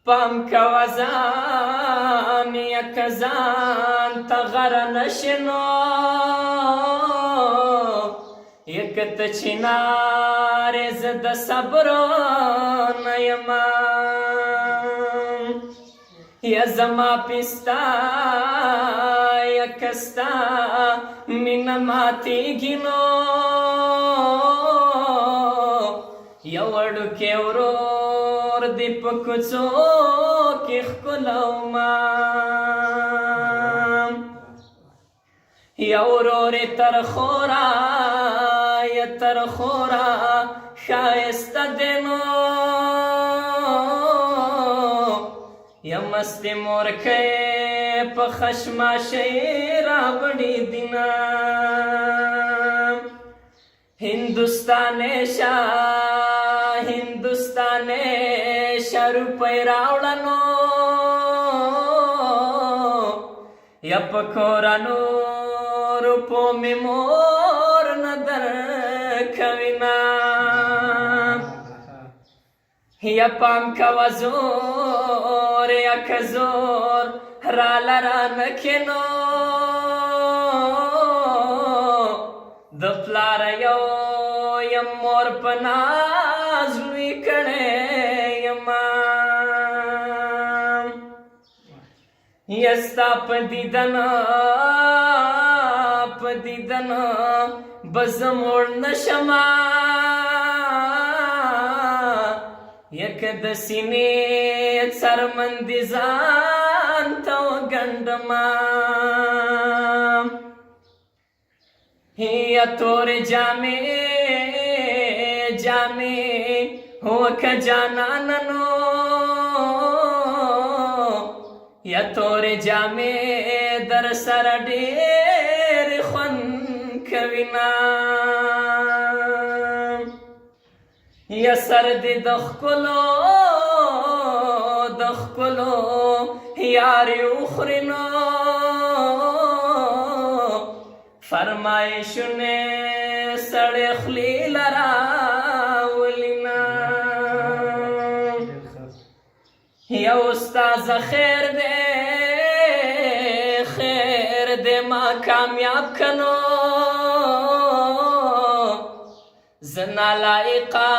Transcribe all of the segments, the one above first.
پام کوه ځان یک ځان ته غره نشنو یک ته چنارې زه د صبرونه یمه یا زما پستا یک ستا مینه ماتېږي نو یو وړوکی ورور دې په کوڅو کې ښکلومه یو ورور یې تر خوره ښایسته دی نو یا مستې مورکۍ په خشماشۍ راوړې دینه هندوستانې شه روپۍ راوړه نو یا په کورنو روپو مې مور نه درکوینه یا پام کوه زور یک زور راله رانه کې نو د پلار یو یم مور په ناز لوی کړی یمه یا ستا په دیدن به زه موړ نه شمه یک د سینې څرمندې ځان ته وګنډمه یا تورې جامې وکه جانانه نو یا تورې جامې در سره ډېر خوند کوینه یا سر دې د ښکلو یارې وخورې نو فرمایشونه سړی خولې له راولینه یا استاذه خیر دې ما کامیاب کنو زه نالایقه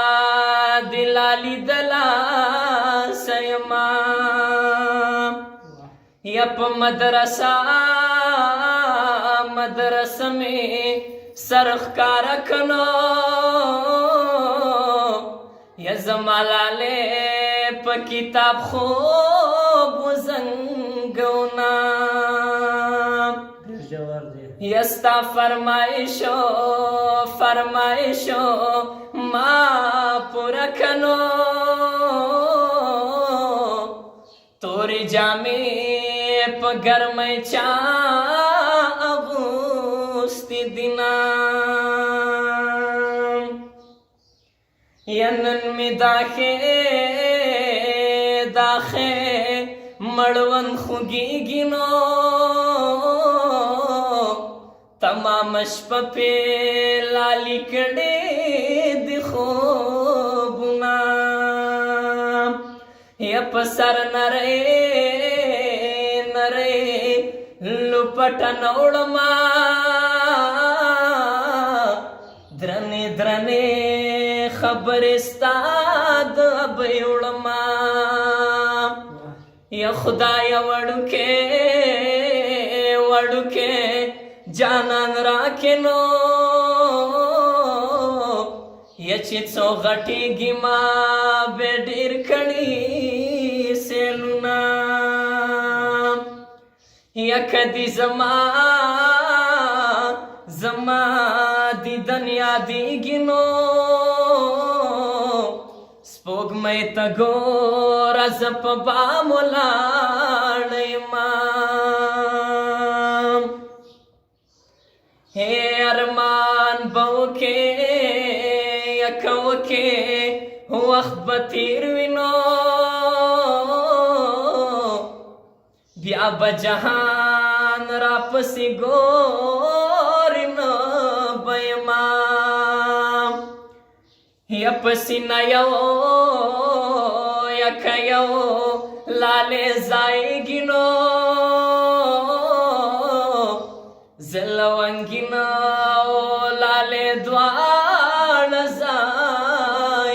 دې لا لیدلاسه یمه یا په مدرسه مې سر ښکاره کنو یا زما لالې په کتاب خوب وزنګونه یا ستا فرمایشو ما پوره کنو تورې جامې په ګرمۍ چا اغوستې دینه یا نن مې دا ښې مړوند خوږېږي نو تمام شپه پې لالي کړې د خوبونه یا په سر نری لپټنه وړمه درنې خبرې ستا د ابۍ وړمه یا خدایه وړوکې جانان راکې نو یا چې څو غټېږي ما به ډېر کړي سیلونه یا کدی زما دیدن یادېږي نو سپوږمۍ ته ګوره زه په بام ولاړه یمه ارمان به وکې وخت به تیر وي نو بیا به جهان راپسې ګوري نه به یمه یا په سینه یو لکه یو لالې ځایګینو زه لونګینه او لالې دواړه ځایومه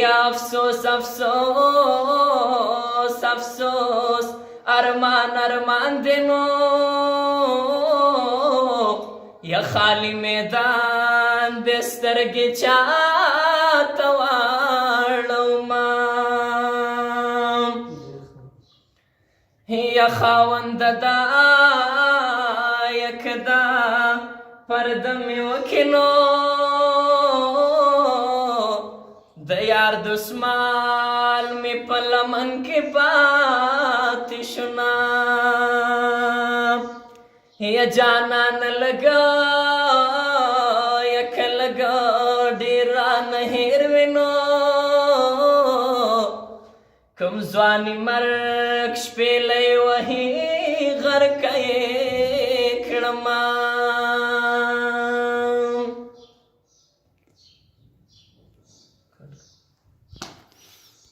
یا افسوس افسوس افسوس ارمان ارمان دینو یا خالی میدان د سترګې چاته واړومه یا خاوند دا یکدا پرده مې وکینو د یار دسمال مې په لمن کې پاتې شونا یا جانان لګا یک لګا ډېر رانه هېر وینو کوم ځواني مرګ شپېلۍ وهي غرقه یې کړمه